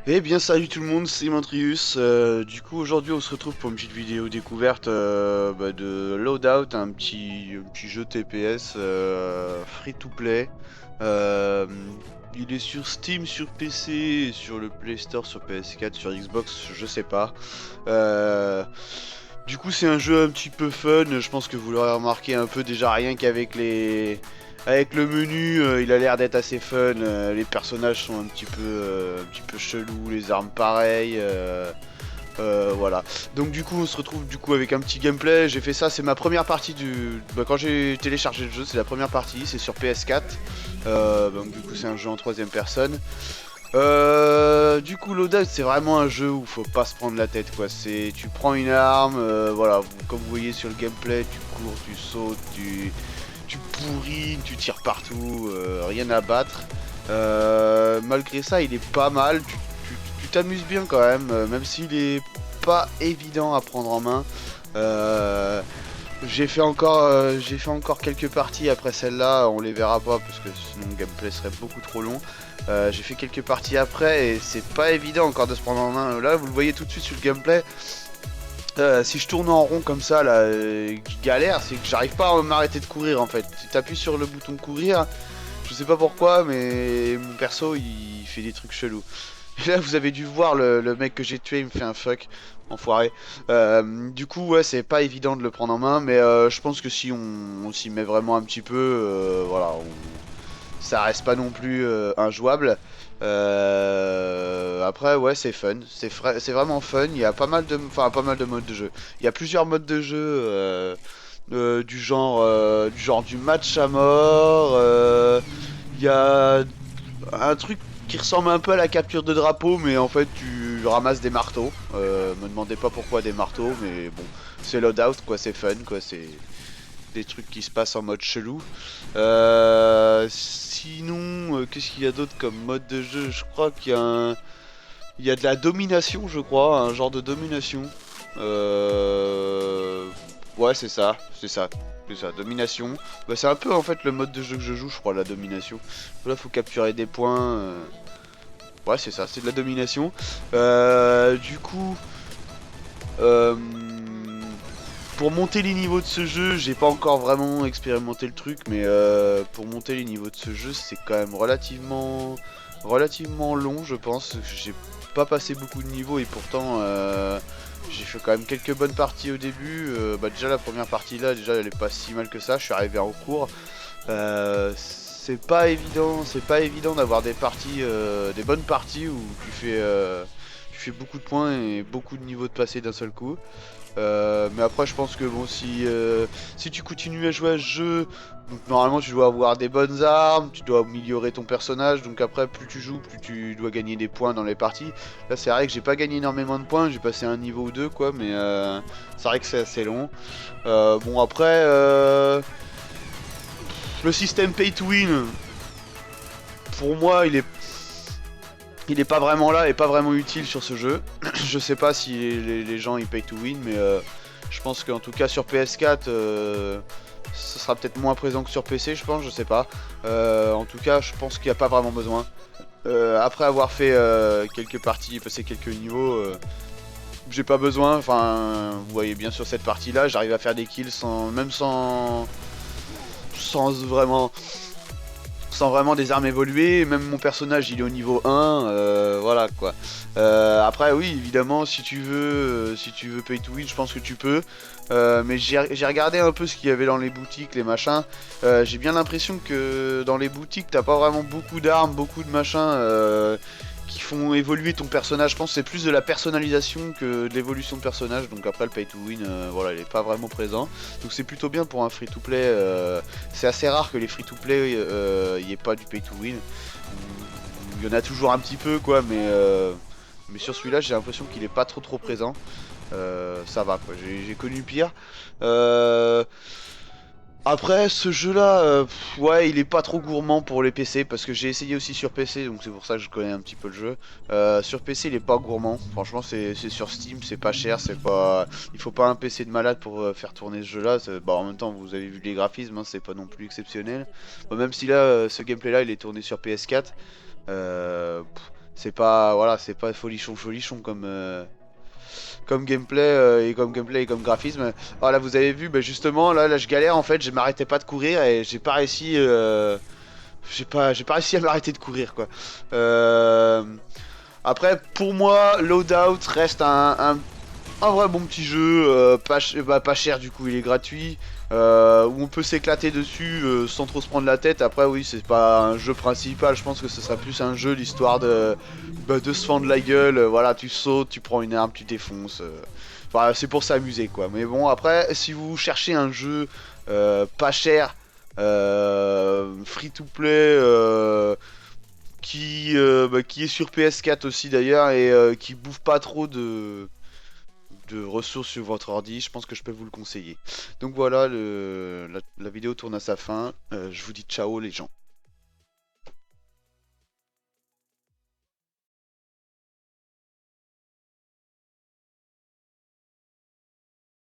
Eh bien salut tout le monde, c'est Mantrius. Du coup aujourd'hui on se retrouve pour une petite vidéo découverte de Loadout, un petit jeu TPS free to play. Euh, il est sur Steam, sur PC, et sur le Play Store, sur PS4, sur Xbox, je sais pas. Euh, du coup c'est un jeu un petit peu fun, je pense que vous l'aurez remarqué un peu déjà rien qu'avec les... Avec le menu, il a l'air d'être assez fun. Les personnages sont un petit peu chelous, les armes pareilles. Voilà. Donc du coup, on se retrouve du coup avec un petit gameplay. J'ai fait ça, c'est ma première partie du. Quand j'ai téléchargé le jeu, c'est la première partie. C'est sur PS4. Donc du coup, c'est un jeu en troisième personne. Du coup, Loadout, c'est vraiment un jeu où faut pas se prendre la tête, quoi. C'est, tu prends une arme, voilà, comme vous voyez sur le gameplay, tu cours, tu sautes, tu pourris, tu tires partout, rien à battre. Malgré ça, il est pas mal. Tu t'amuses bien quand même s'il est pas évident à prendre en main. Euh, j'ai fait encore quelques parties après celle-là. On les verra pas parce que sinon le gameplay serait beaucoup trop long. J'ai fait quelques parties après et c'est pas évident encore de se prendre en main. Là, vous le voyez tout de suite sur le gameplay. Si je tourne en rond comme ça, là, je galère, c'est que j'arrive pas à m'arrêter de courir en fait. Si t'appuies sur le bouton courir, je sais pas pourquoi, mais mon perso il fait des trucs chelous. Et là, vous avez dû voir le mec que j'ai tué, il me fait un fuck, enfoiré. Du coup, ouais, c'est pas évident de le prendre en main, mais je pense que si on s'y met vraiment un petit peu, voilà, ça reste pas non plus injouable. Après, ouais, c'est fun, c'est vraiment fun. Il y a pas mal de, enfin, pas mal de modes de jeu. Il y a plusieurs modes de jeu du genre du match à mort. Il y a un truc qui ressemble un peu à la capture de drapeau, mais en fait, tu ramasses des marteaux. Me demandez pas pourquoi des marteaux, mais bon, c'est loadout, quoi, c'est fun, quoi, c'est des trucs qui se passent en mode chelou. Sinon, qu'est-ce qu'il y a d'autre comme mode de jeu? Je crois qu'il y a il y a de la domination, je crois, un genre de domination. Euh... Ouais, c'est ça, c'est ça, domination. Bah, c'est un peu en fait le mode de jeu que je joue, je crois, la domination. Là, faut capturer des points. Ouais, c'est ça, c'est de la domination. Du coup, euh, pour monter les niveaux de ce jeu, j'ai pas encore vraiment expérimenté le truc, mais pour monter les niveaux de ce jeu, c'est quand même relativement long, je pense. J'ai pas passé beaucoup de niveaux et pourtant j'ai fait quand même quelques bonnes parties au début. Bah déjà la première partie là, déjà elle est pas si mal que ça. Je suis arrivé en cours. C'est pas évident d'avoir des parties, des bonnes parties où tu fais beaucoup de points et beaucoup de niveaux de passé d'un seul coup. Mais après, je pense que bon, si tu continues à jouer à ce jeu, donc normalement tu dois avoir des bonnes armes, tu dois améliorer ton personnage. Donc après, plus tu joues, plus tu dois gagner des points dans les parties. Là, c'est vrai que j'ai pas gagné énormément de points, j'ai passé un niveau ou deux, quoi, mais c'est vrai que c'est assez long. Bon, après, le système pay to win, pour moi, il est pas vraiment là et pas vraiment utile sur ce jeu. Je sais pas si les gens ils pay to win, mais je pense qu'en tout cas sur PS4, ce sera peut-être moins présent que sur PC, je pense, je sais pas. En tout cas, je pense qu'il n'y a pas vraiment besoin. Après avoir fait quelques parties, passé quelques niveaux, j'ai pas besoin. Enfin, vous voyez bien sur cette partie-là, j'arrive à faire des kills sans vraiment sans vraiment des armes évoluées, même mon personnage il est au niveau 1, voilà quoi. Après oui évidemment si tu veux pay to win je pense que tu peux. Mais j'ai regardé un peu ce qu'il y avait dans les boutiques, les machins. J'ai bien l'impression que dans les boutiques t'as pas vraiment beaucoup d'armes, beaucoup de machins qui font évoluer ton personnage. Je pense que c'est plus de la personnalisation que de l'évolution de personnage. Donc après le pay to win, voilà, il est pas vraiment présent. Donc c'est plutôt bien pour un free to play. C'est assez rare que les free to play y ait pas du pay to win. Il y en a toujours un petit peu quoi, mais sur celui-là j'ai l'impression qu'il est pas trop présent. Ça va quoi, j'ai connu pire. Euh, Après, ce jeu-là, ouais, il est pas trop gourmand pour les PC parce que j'ai essayé aussi sur PC, donc c'est pour ça que je connais un petit peu le jeu. Sur PC, il est pas gourmand. Franchement, c'est sur Steam, c'est pas cher, c'est pas, il faut pas un PC de malade pour faire tourner ce jeu-là. Bah, en même temps, vous avez vu les graphismes, hein, c'est pas non plus exceptionnel. Bon, même si là, ce gameplay-là, il est tourné sur PS4. C'est pas, voilà, c'est pas folichon folichon comme gameplay et comme graphisme. Alors là, vous avez vu, bah, justement, là, je galère en fait, je m'arrêtais pas de courir et j'ai pas réussi, j'ai pas réussi à m'arrêter de courir quoi. Euh, Après, pour moi, Loadout reste un vrai bon petit jeu, pas cher du coup, il est gratuit, où on peut s'éclater dessus sans trop se prendre la tête. Après, oui, c'est pas un jeu principal, je pense que ce sera plus un jeu, l'histoire de se fendre la gueule. Voilà, tu sautes, tu prends une arme, tu défonces. Voilà, c'est pour s'amuser quoi. Mais bon, après, si vous cherchez un jeu pas cher, free to play, qui est sur PS4 aussi d'ailleurs, et qui bouffe pas trop de ressources sur votre ordi, je pense que je peux vous le conseiller. Donc voilà, la vidéo tourne à sa fin. Je vous dis ciao les gens.